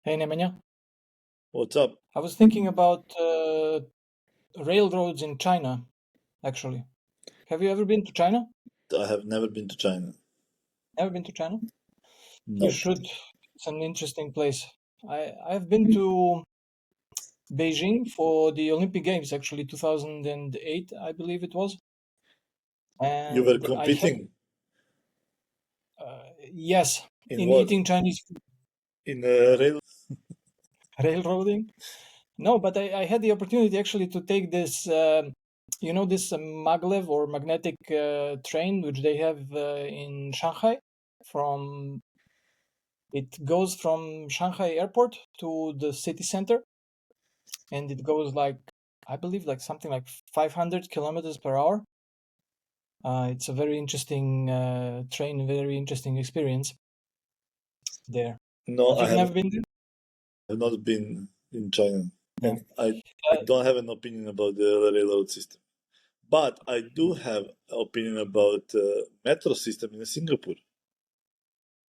Hey Nemanja, What's up? I was thinking about railroads in China, actually. Have you ever been to China? I have never been to China. Never been to China? You Nope. should. It's an interesting place. I've been to Beijing for the Olympic Games, actually, 2008, I believe it was. You were And I had, competing yes, in in what? eating Chinese food. In a rail? Railroading. No, but I had the opportunity actually to take this, this maglev or magnetic train, which they have in Shanghai. From It goes from Shanghai airport to the city center, and it goes like, I believe, like something like 500 kilometers per hour. It's a very interesting train, very interesting experience there. No, But I you've have never been there? not been in China, Yeah. and I Uh, don't have an opinion about the railroad system. But I do have an opinion about metro system in Singapore,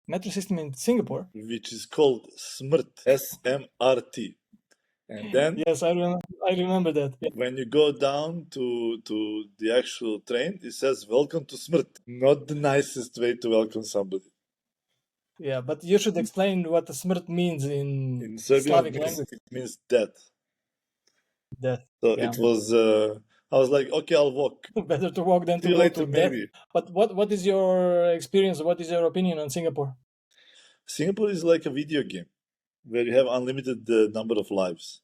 Metro system in Singapore. which is called SMRT, SMRT. And then Yes, I remember that. Yeah. when you go down to the actual train, it says "Welcome to SMRT." Not the nicest way to welcome somebody. Yeah, but you should explain what the smrt means in In Serbian, Slavic language. it means death. Death. So Yeah. it was. I was like, okay, I'll walk. Better to walk than See to you go later, to death. maybe. But what is your experience? What is your opinion on Singapore? Singapore is like a video game where you have unlimited number of lives.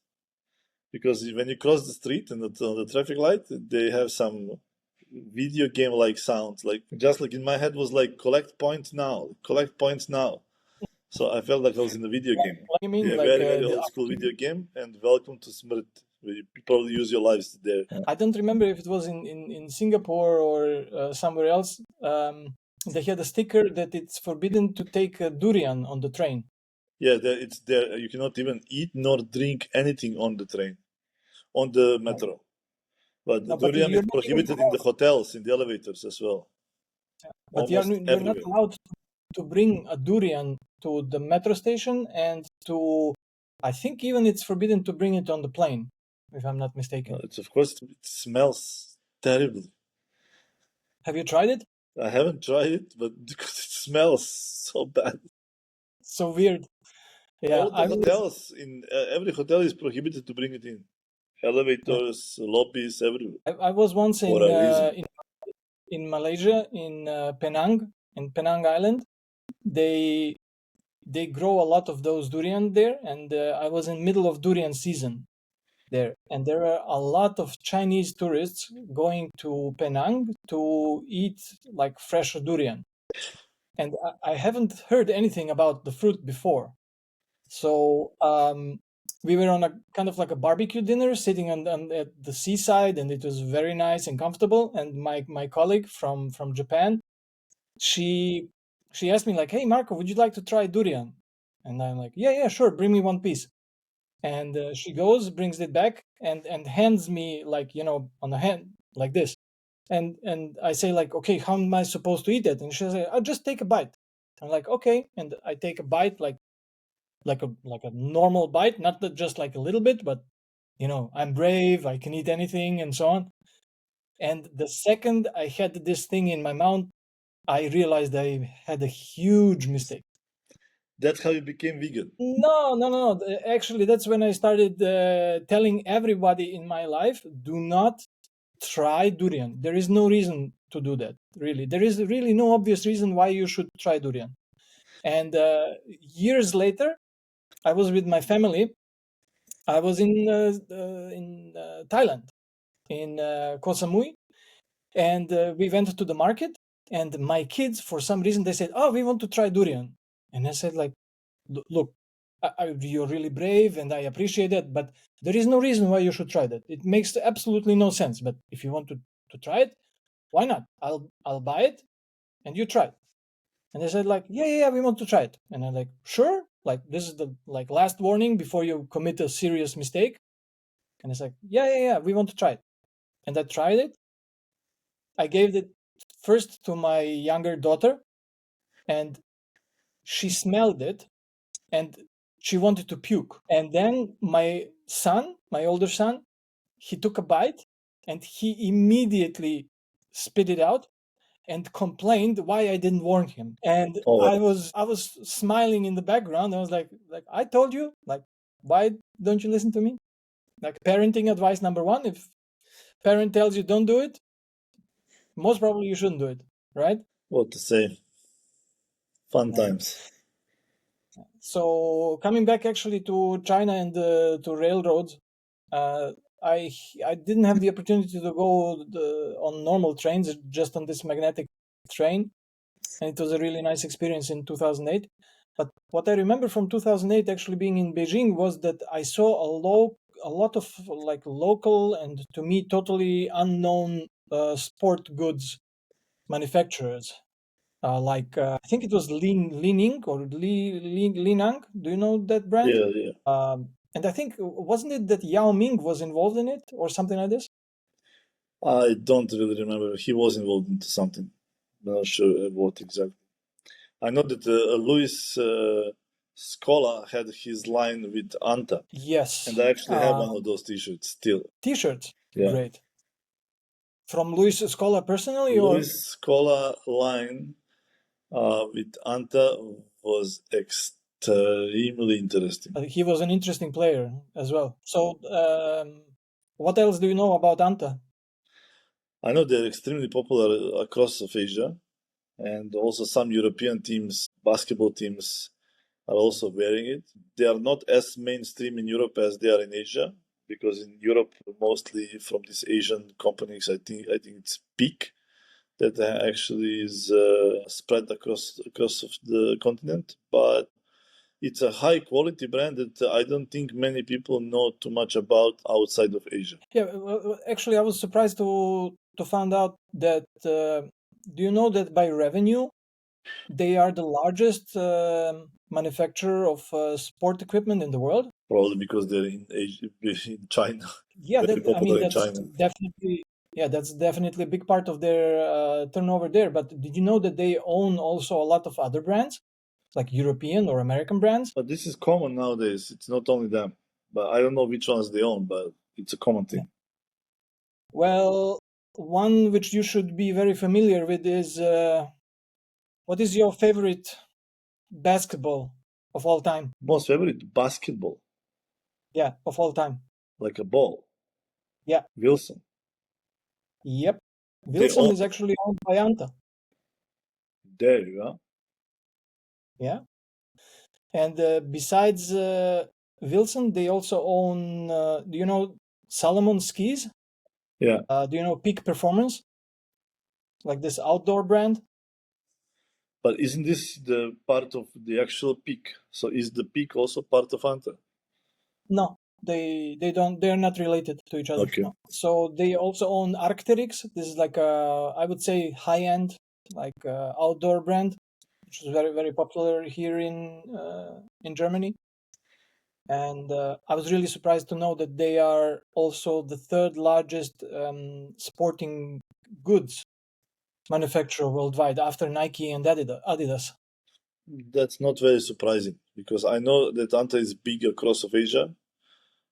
Because when you cross the street and on the traffic light, they have some video game like sounds. Like just like in my head was like collect points now, collect points now. So I felt like I was in a video game. What do you mean? Yeah, Like very very old school video game. And welcome to Smrt, where you probably use your lives there. I don't remember if it was in Singapore or somewhere else. They had a sticker that it's forbidden to take durian on the train. Yeah, it's there. You cannot even eat nor drink anything on the train, on the metro. But the No, but durian you're is not even prohibited in the hotels, in the elevators as well, but you're almost you're not everywhere. allowed to bring a durian to the metro station, and to, I think even it's forbidden to bring it on the plane, if I'm not mistaken. It's of course it smells terribly. Have you tried it? I haven't tried it, but because it smells so bad. So weird. Yeah, All the hotels in every hotel is prohibited to bring it in. yeah. Elevators, lobbies, everywhere I was once for a reason. in Malaysia, in Penang Island. They they grow a lot of those durian there, and I was in middle of durian season there, and there are a lot of Chinese tourists going to Penang to eat like fresh durian. And I haven't heard anything about the fruit before. So we were on a kind of like a barbecue dinner, sitting at the seaside, and it was very nice and comfortable. And my colleague from Japan, she she asked me like, "Hey Marco, would you like to try durian?" And I'm like, "Yeah, yeah, sure. Bring me one piece." And she goes, brings it back, and hands me, like, on the hand like this. And I say like, "Okay, how am I supposed to eat it?" And she says, "I'll just take a bite." I'm like, "Okay." And I take a bite, like a normal bite, not just like a little bit, but I'm brave, I can eat anything, and so on. And the second I had this thing in my mouth, I realized I had a huge mistake. That's how you became vegan. No, no, no, no. Actually, that's when I started telling everybody in my life, do not try durian. There is no reason to do that, really. There is really no obvious reason why you should try durian. And years later, I was with my family. I was in Thailand, in Koh Samui, and we went to the market. And my kids, for some reason, they said, "Oh, we want to try durian." And I said, like, Look, you're really brave, and I appreciate that, but there is no reason why you should try that. It makes absolutely no sense. But if you want to try it, why not? I'll buy it, and you try it." And they said like, "Yeah, yeah, yeah, we want to try it." And I'm like, "Sure, like this is the like last warning before you commit a serious mistake." And it's like, "Yeah, yeah, yeah, we want to try it." And I tried it. I gave it first to my younger daughter, and she smelled it, and she wanted to puke. And then my older son, he took a bite and he immediately spit it out and complained why I didn't warn him. And Oh, I was smiling in the background. I was like I told you, like, why don't you listen to me? Like, parenting advice number one: if parent tells you don't do it, most probably you shouldn't do it, right? what to say? Fun Yeah. times. So coming back actually to China and to railroads, I didn't have the opportunity to go on normal trains, just on this magnetic train, and it was a really nice experience in 2008. But what I remember from 2008 actually being in Beijing was that I saw a lot of like local and to me totally unknown sport goods manufacturers. I think it was Li-Ning or Li-Nang. Do you know that brand? Yeah, yeah. And I think, wasn't it that Yao Ming was involved in it or something like this? I don't really remember. He was involved into something. Not sure what exactly. I know that Luis Scola had his line with Anta, Yes. and I actually have one of those T-shirts still. T-shirts. Yeah. Great. From Luis Scola personally, or Luis Scola line with Anta was extremely interesting. he was an interesting player as well. So, what else do you know about Anta? I know they're extremely popular across of Asia, and also some European teams, basketball teams, are also wearing it. They are not as mainstream in Europe as they are in Asia, because in Europe, mostly from these Asian companies, I think it's Peak that actually is spread across of the continent. But it's a high quality brand that I don't think many people know too much about outside of Asia. Yeah, well, actually, I was surprised to find out that. Do you know that by revenue, they are the largest manufacturer of sport equipment in the world? Probably because they're in Asia, in China, Yeah, very I mean popular in that's China. definitely that's definitely a big part of their turnover there. But did you know that they own also a lot of other brands, like European or American brands? But this is common nowadays. It's not only them, but I don't know which ones they own, but it's a common Yeah. thing. Well, one which you should be very familiar with is what is your favorite basketball of all time? Most favorite basketball, Yeah, of all time. like a ball, Yeah. Wilson. Yep. They Wilson own. is actually owned by Anta. There you go. Yeah. And besides Wilson, they also own, do you know Salomon skis? Yeah, Do you know Peak Performance? Like this outdoor brand? but isn't this the part of the actual peak? So is the peak also part of Anta? No, they don't. They're not related to each other. Okay. No. So they also own Arc'teryx. This is like a, I would say, high end, like outdoor brand, which is very very popular here in Germany. And I was really surprised to know that they are also the third largest sporting goods manufacturer worldwide after Nike and Adidas. That's not very surprising because I know that Anta is big across of Asia.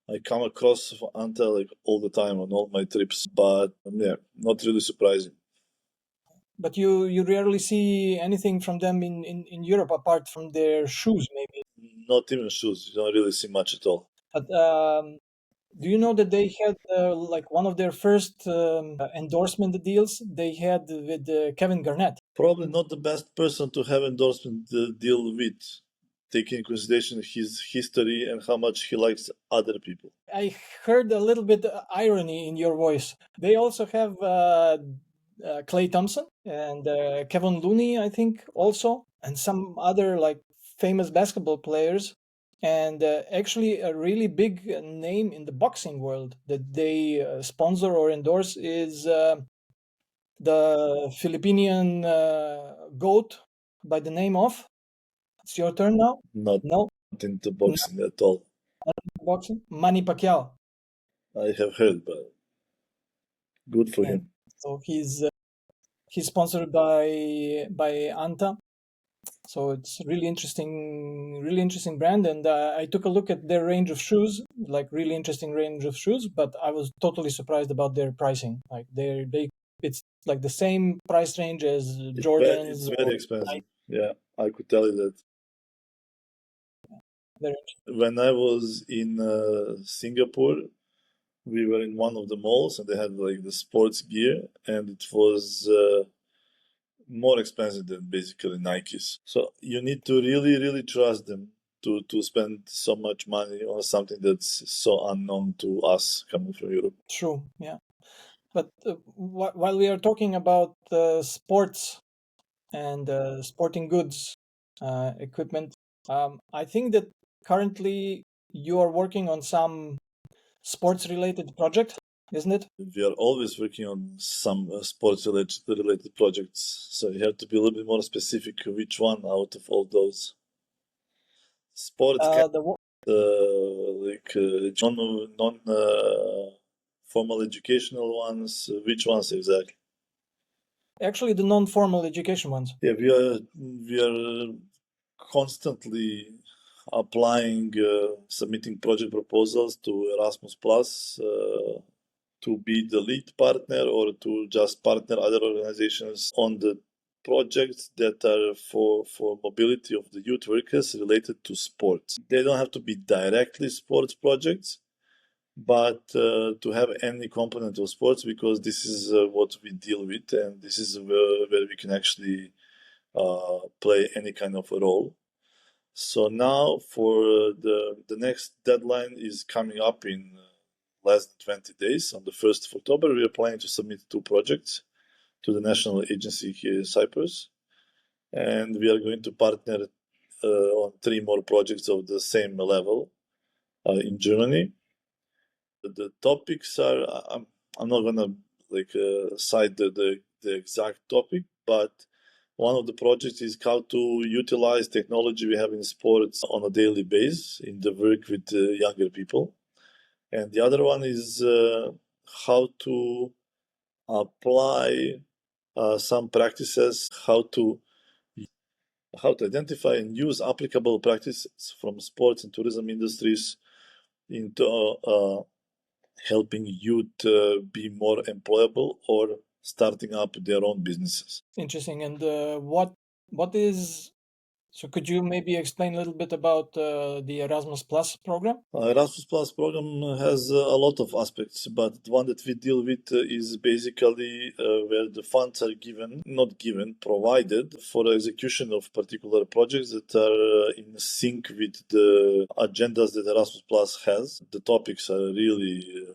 I come across Anta like all the time on all my trips, but yeah, not really surprising. But you rarely see anything from them in Europe apart from their shoes, maybe. Not even shoes. You don't really see much at all. But do you know that they had like one of their first endorsement deals they had with Kevin Garnett? Probably not the best person to have endorsement deal with, taking into consideration his history and how much he likes other people. I heard a little bit irony in your voice. They also have Clay Thompson and Kevin Looney, I think, also, and some other like famous basketball players. And actually, a really big name in the boxing world that they sponsor or endorse is the Filipinian goat by the name of. It's your turn now. Not No, into not boxing at all. boxing. Manny Pacquiao. I have heard, but good for Yeah. him. So he's sponsored by Anta, So it's really interesting brand. And I took a look at their range of shoes, like really interesting range of shoes. But I was totally surprised about their pricing. Like it's like the same price range as It's Jordans or very expensive. Yeah, I could tell you that. Nike. When I was in Singapore, we were in one of the malls and they had like the sports gear, and it was more expensive than basically Nikes. So you need to really, really trust them to spend so much money on something that's so unknown to us coming from Europe. True, yeah. But while we are talking about sports and sporting goods equipment, I think that currently you are working on some sports-related project, isn't it? We are always working on some sports related projects, so you have to be a little bit more specific which one out of all those. Sports can The like non formal educational ones. Which ones exactly? actually the non-formal education ones. Yeah, we are constantly applying, submitting project proposals to Erasmus Plus to be the lead partner or to just partner other organizations on the projects that are for mobility of the youth workers related to sports. They don't have to be directly sports projects, but to have any component of sports, because this is what we deal with, and this is where we can actually play any kind of a role. So now for the next deadline is coming up in less than 20 days. On the 1st of October, we are planning to submit 2 projects to the national agency here in Cyprus. And we are going to partner on 3 more projects of the same level in Germany. The topics are, I'm not gonna like cite the exact topic, but one of the projects is how to utilize technology we have in sports on a daily basis in the work with younger people, and the other one is how to apply some practices, how to identify and use applicable practices from sports and tourism industries into helping youth be more employable or starting up their own businesses. Interesting. And what is so? Could you maybe explain a little bit about the Erasmus Plus program? Erasmus Plus program has a lot of aspects, but the one that we deal with is basically where the funds are not given, provided for the execution of particular projects that are in sync with the agendas that Erasmus Plus has. The topics are really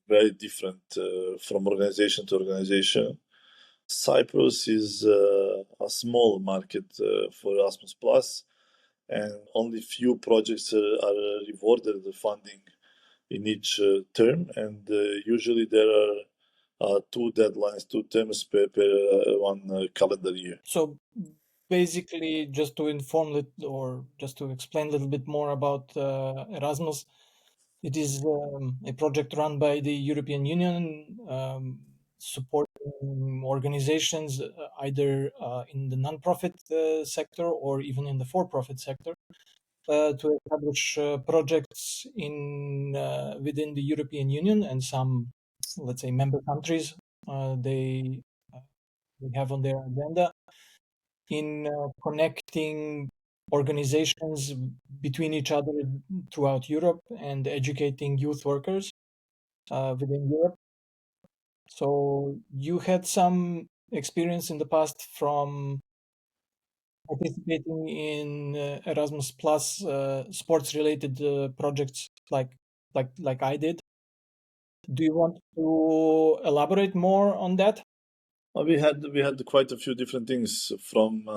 very different from organization to organization. Cyprus is a small market for Erasmus Plus, and only few projects are rewarded the funding in each term, and usually there are 2 deadlines, 2 terms per one calendar year. So basically, just to inform it or just to explain a little bit more about Erasmus, it is a project run by the European Union, supporting organizations either in the non-profit sector or even in the for-profit sector to establish projects in within the European Union and some, let's say, member countries. They have on their agenda in connecting organizations between each other throughout Europe and educating youth workers within Europe. So you had some experience in the past from participating in Erasmus Plus sports related projects like I did. Do you want to elaborate more on that? We had quite a few different things, from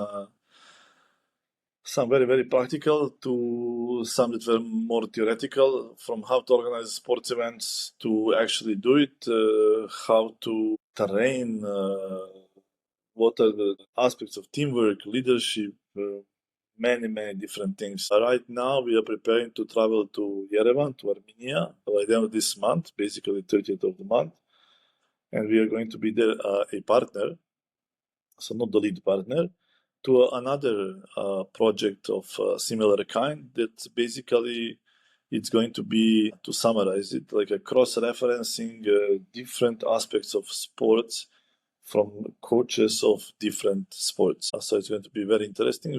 some very, very practical to some that were more theoretical, from how to organize sports events to actually do it, how to train, what are the aspects of teamwork, leadership, many, many different things. Right now, we are preparing to travel to Yerevan, to Armenia, by the end of this month, basically 30th of the month. And we are going to be there a partner, so not the lead partner, to another project of similar kind that basically it's going to be, to summarize it, like a cross-referencing different aspects of sports from coaches of different sports. So it's going to be very interesting.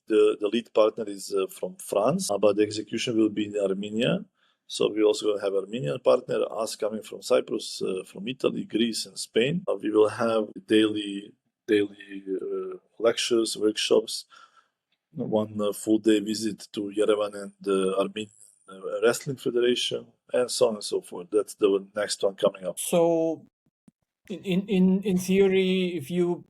The lead partner is from France, but the execution will be in Armenia. So we also will have Armenian partner, us coming from Cyprus, from Italy, Greece, and Spain. We will have daily lectures, workshops, one full day visit to Yerevan and the Armenian Wrestling Federation, and so on and so forth. That's the next one coming up. So, in theory, if you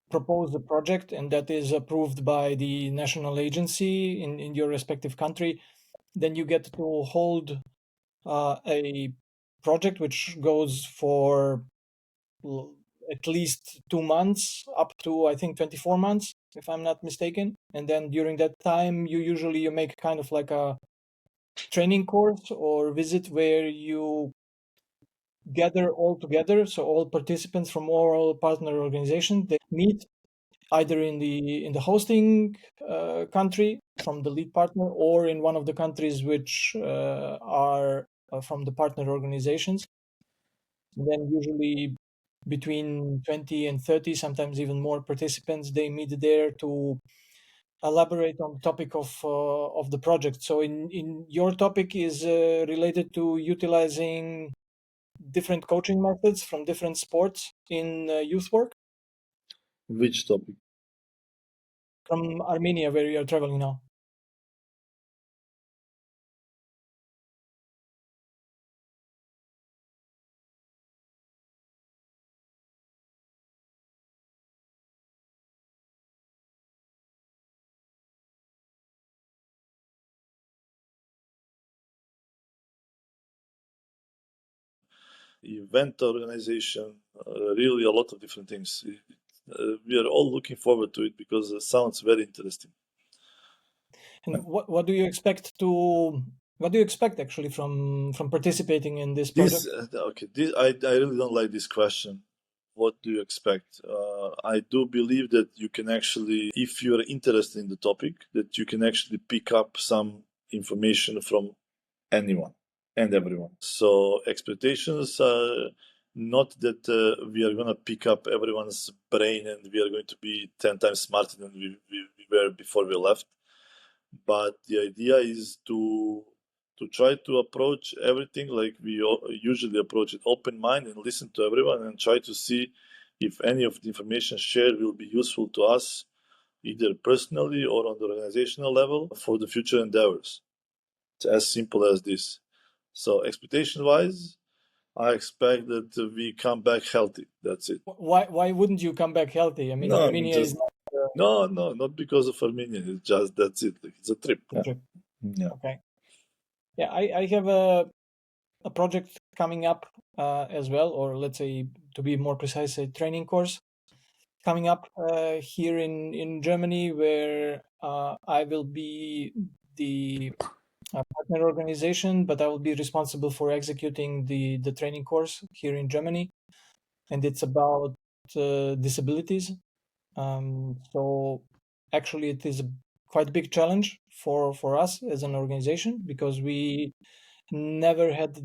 propose a project and that is approved by the national agency in your respective country, then you get to hold a project which goes for at least 2 months, up to I think 24 months, if I'm not mistaken. And then during that time, you make kind of like a training course or visit where you gather all together, so all participants from all partner organizations, they meet either in the hosting country from the lead partner, or in one of the countries which are from the partner organizations. And then usually between 20 and 30, sometimes even more participants, they meet there to elaborate on the topic of the project. So in your topic is related to utilizing different coaching methods from different sports in youth work. Which topic? From Armenia, where you are traveling now. Event organization, really a lot of different things. We are all looking forward to it because it sounds very interesting. And what do you expect actually from participating in this project? I really don't like this question. What do you expect? I do believe that you can actually, if you're interested in the topic, that you can actually pick up some information from anyone and everyone. So expectations are not that we are going to pick up everyone's brain and we are going to be 10 times smarter than we were before we left. But the idea is to try to approach everything like we usually approach it, open mind, and listen to everyone and try to see if any of the information shared will be useful to us, either personally or on the organizational level, for the future endeavors. It's as simple as this. So expectation wise, I expect that we come back healthy. That's it. Why wouldn't you come back healthy? I mean, No, Armenia is not, no, not because of Armenia. It's just that's it. It's a trip. a trip. Yeah. Okay. Yeah, I have a project coming up as well, or let's say, to be more precise, a training course coming up here in Germany, where I will be the partner organization, but I will be responsible for executing the training course here in Germany, and it's about disabilities. So actually, it is a quite big challenge for us as an organization, because we never had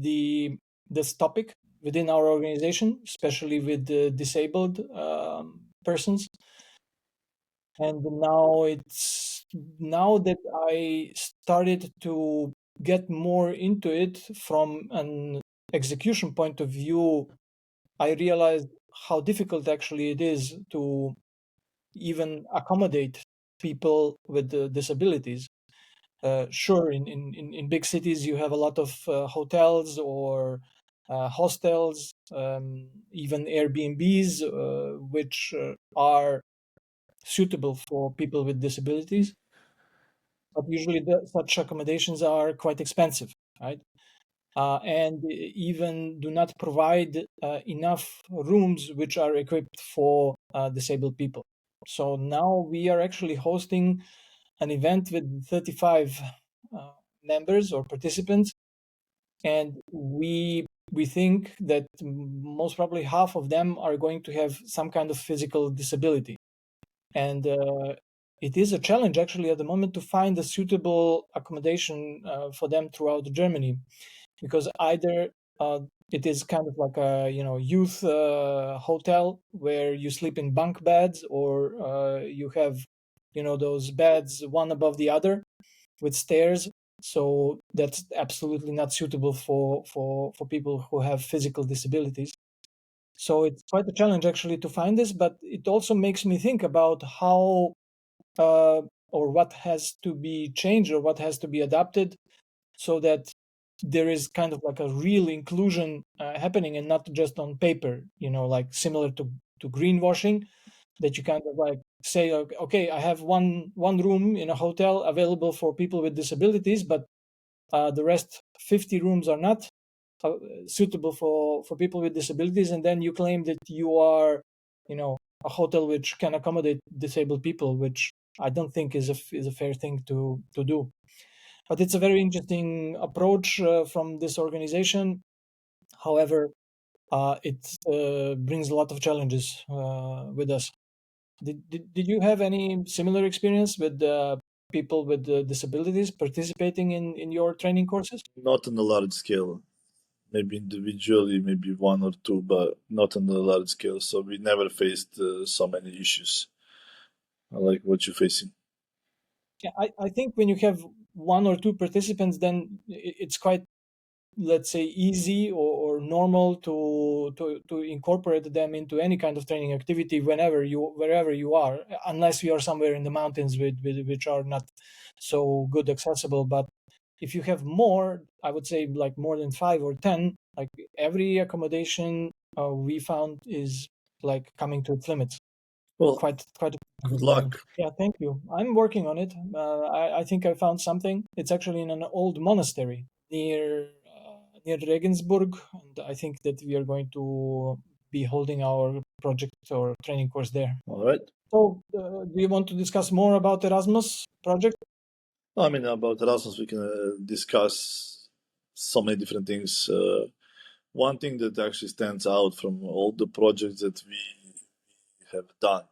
this topic within our organization, especially with the disabled persons. And now that I started to get more into it from an execution point of view, I realized how difficult actually it is to even accommodate people with disabilities. Sure, in big cities you have a lot of hotels or hostels, even Airbnbs, which are suitable for people with disabilities. But usually such accommodations are quite expensive, right? And even do not provide enough rooms which are equipped for disabled people. So now we are actually hosting an event with 35 members or participants, and we think that most probably half of them are going to have some kind of physical disability. and it is a challenge actually at the moment to find a suitable accommodation for them throughout Germany, because either it is kind of like a youth hotel where you sleep in bunk beds, or you have those beds one above the other with stairs. So that's absolutely not suitable for people who have physical disabilities. So it's quite a challenge actually to find this, but it also makes me think about how or what has to be changed or what has to be adapted so that there is kind of like a real inclusion happening, and not just on paper, like similar to greenwashing, that you kind of like say, okay, I have one room in a hotel available for people with disabilities, but the rest 50 rooms are not uh, suitable for people with disabilities, and then you claim that you are a hotel which can accommodate disabled people, which I don't think is a fair thing to do. But it's a very interesting approach from this organization. However, it brings a lot of challenges with us. Did you have any similar experience with people with disabilities participating in your training courses? Not on a large scale. Maybe individually, maybe one or two, but not on a large scale. So we never faced so many issues like what you're facing. Yeah, I think when you have one or two participants, then it's quite, let's say, easy or normal to incorporate them into any kind of training activity wherever you are, unless you are somewhere in the mountains which are not so good accessible. But if you have more, I would say like more than 5 or 10, like every accommodation we found is like coming to its limits. Well, Quite a good challenge. luck. Yeah, thank you. I'm working on it. I think I found something. It's actually in an old monastery near Regensburg, and I think that we are going to be holding our project or training course there. All right. So, do you want to discuss more about Erasmus project? I mean, about Erasmus, we can discuss so many different things. One thing that actually stands out from all the projects that we have done,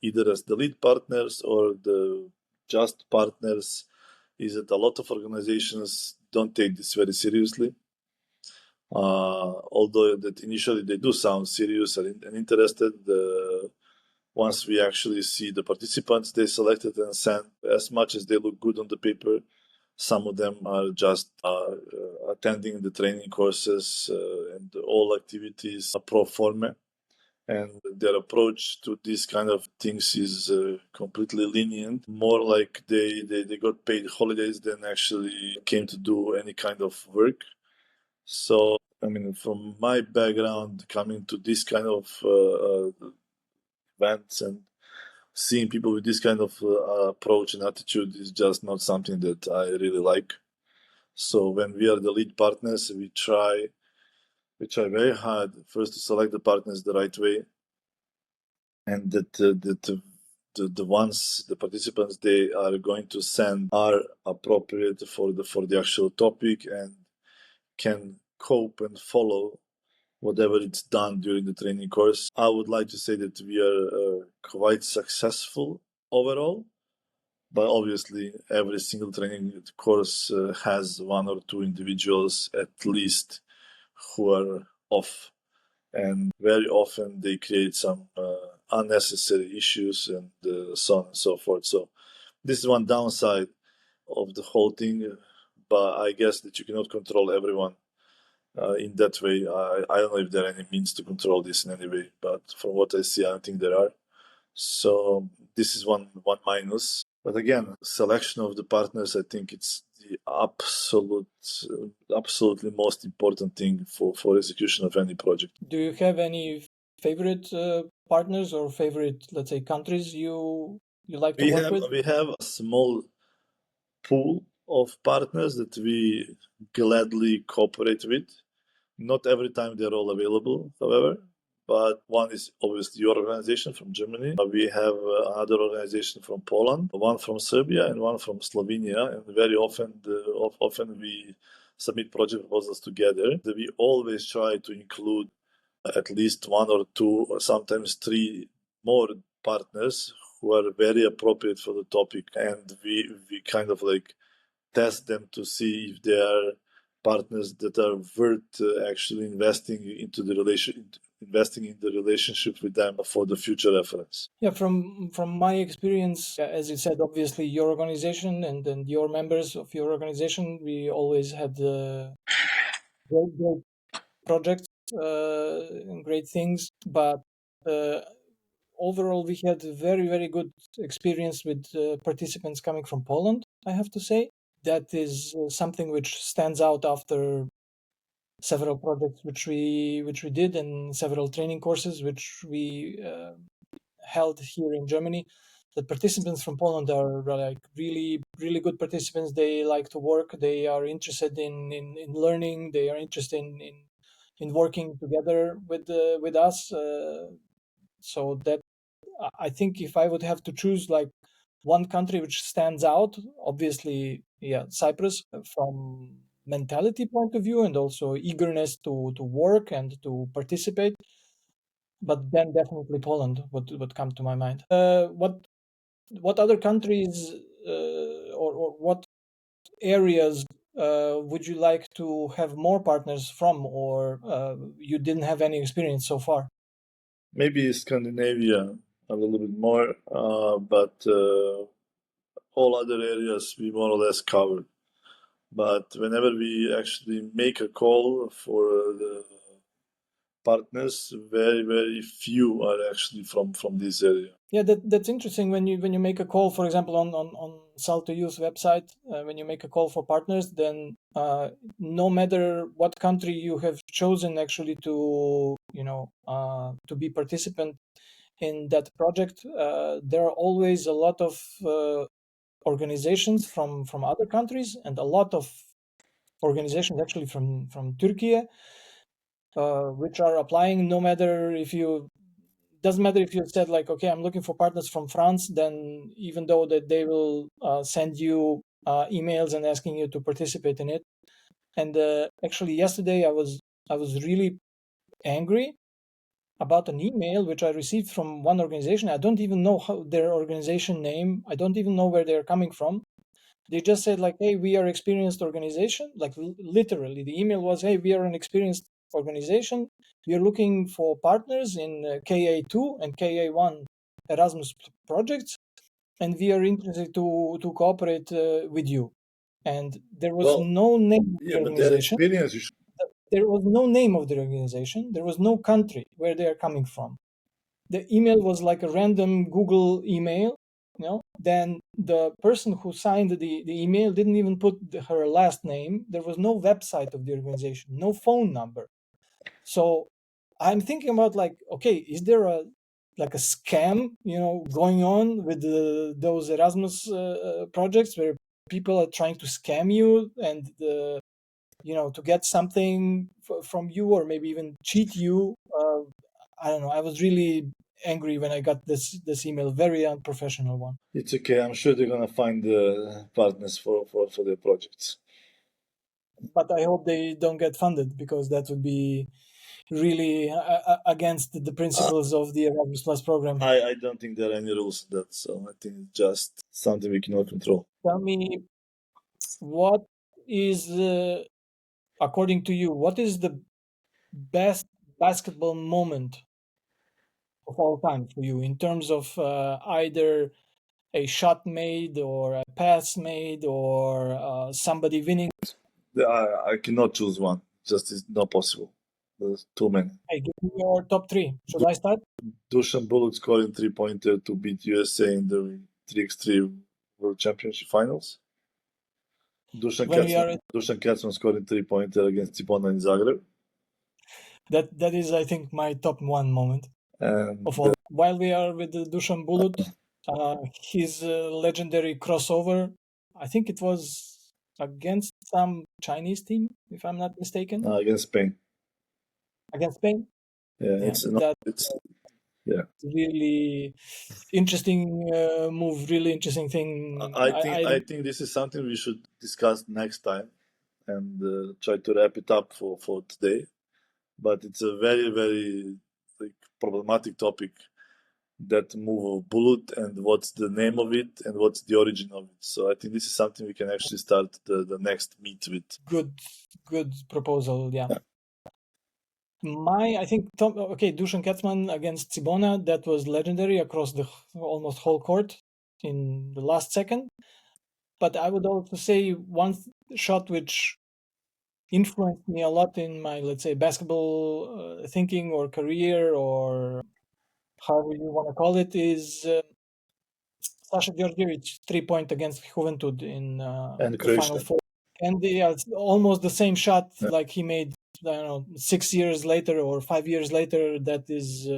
either as the lead partners or the just partners, is that a lot of organizations don't take this very seriously. Although that initially they do sound serious and interested, once we actually see the participants they selected and sent, as much as they look good on the paper, some of them are just attending the training courses and all activities pro forma. And their approach to these kind of things is completely lenient, more like they got paid holidays than actually came to do any kind of work. So, I mean, from my background, coming to this kind of events and seeing people with this kind of approach and attitude is just not something that I really like. So, when we are the lead partners, we try very hard first to select the partners the right way, and that the ones the participants they are going to send are appropriate for the actual topic and can cope and follow whatever it's done during the training course. I would like to say that we are quite successful overall, but obviously every single training course has one or two individuals at least who are off, and very often they create some unnecessary issues and so on and so forth. So this is one downside of the whole thing, but I guess that you cannot control everyone in that way. I don't know if there are any means to control this in any way, but from what I see, I don't think there are. So this is one minus. But again, selection of the partners, I think it's the absolutely most important thing for execution of any project. Do you have any favorite partners or favorite, let's say, countries you like to work with? We have a small pool of partners that we gladly cooperate with. Not every time they're all available, however, but one is obviously your organization from Germany. We have another organization from Poland, one from Serbia, and one from Slovenia. And very often we submit project proposals together. We always try to include at least one or two, or sometimes three more partners who are very appropriate for the topic, and we kind of like test them to see if they are partners that are worth actually investing into the investing in the relationship with them for the future reference. Yeah, from my experience, as you said, obviously your organization and your members of your organization, we always had great projects and great things, but overall we had very good experience with participants coming from Poland, I have to say. That is something which stands out after several projects which we did and several training courses which we held here in Germany. The participants from Poland are like really good participants. They like to work. They are interested in learning. They are interested in working together with us. So that I think if I would have to choose like one country which stands out, obviously, yeah, Cyprus from mentality point of view and also eagerness to work and to participate. But then definitely Poland would come to my mind. What other countries or what areas would you like to have more partners from, or you didn't have any experience so far? Maybe Scandinavia a little bit more, but all other areas we more or less covered. But whenever we actually make a call for the partners, very few are actually from this area. Yeah, that's interesting. When you make a call, for example, on Salto Youth website, when you make a call for partners, then no matter what country you have chosen actually to to be participant in that project, there are always a lot of organizations from other countries and a lot of organizations actually from Turkey, which are applying. No matter if you doesn't matter if you said like, okay, I'm looking for partners from France, then even though that they will send you emails and asking you to participate in it. And actually yesterday I was really angry about an email which I received from one organization. I don't even know how their organization name. I don't even know where they're coming from. They just said like, hey, we are experienced organization. Like literally the email was, hey, we are an experienced organization. We are looking for partners in KA2 and KA1 Erasmus projects, and we are interested to cooperate with you. And there was Well, no name of yeah, the but their organization. experience, you should. There was no name of the organization. There was no country where they are coming from. The email was like a random Google email. Then the person who signed the email didn't even put her last name. There was no website of the organization, no phone number. So I'm thinking about like, okay, is there a like a scam, going on with those Erasmus projects where people are trying to scam you and to get something from you or maybe even cheat you? I don't know. I was really angry when I got this email, very unprofessional one. It's okay. I'm sure they're gonna find partners for their projects. But I hope they don't get funded, because that would be really against the principles of the Erasmus Plus program. I don't think there are any rules in that, so I think it's just something we cannot control. Tell me, what is, according to you, what is the best basketball moment of all time for you in terms of either a shot made or a pass made or somebody winning? I cannot choose one. Just it's not possible. There's too many. Hey, give me your top three. Should I start? Dusan Bulut scoring 3-pointer to beat USA in the 3x3 World Championship Finals. When we are Dusan Katzman scoring 3-pointer against Cibona in Zagreb. that is, I think, my top one moment And of all. While we are with the Dusan Bulut, his legendary crossover, I think it was against some Chinese team, if I'm not mistaken, against Spain. against Spain. Yeah, Yeah, it's yeah. really interesting move, really interesting thing. I think this is something we should discuss next time and try to wrap it up for today. But it's a very like problematic topic that move of bullet and what's the name of it and what's the origin of it. So I think this is something we can actually start the next meet with. Good proposal. Yeah. I think Dusan Katzman against Cibona, that was legendary across the almost whole court in the last second. But I would also say one shot which influenced me a lot in my, let's say, basketball thinking or career or however you want to call it is Sasha Georgievich 3-point against Juventud in And the Final Croatia. Four. And it's almost the same shot Yeah. like he made, I don't know, 6 years later or 5 years later. That is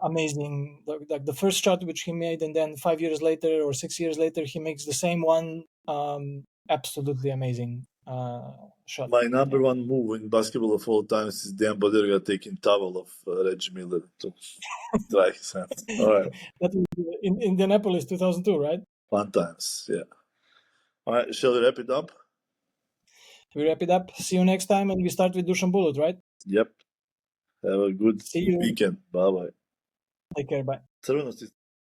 amazing. Like the first shot which he made, and then 5 years later or 6 years later, he makes the same one. Absolutely amazing shot. My number one move in basketball of all times is Dan Baderga taking towel of Reggie Miller to dry his hands. All right. That was in Indianapolis 2002, right? Fun times, yeah. All right, shall we wrap it up? We wrap it up. See you next time, and we start with Dusan Bulut, right? Yep. Have a good See you. weekend. Bye-bye. Take care. Bye. Crvenost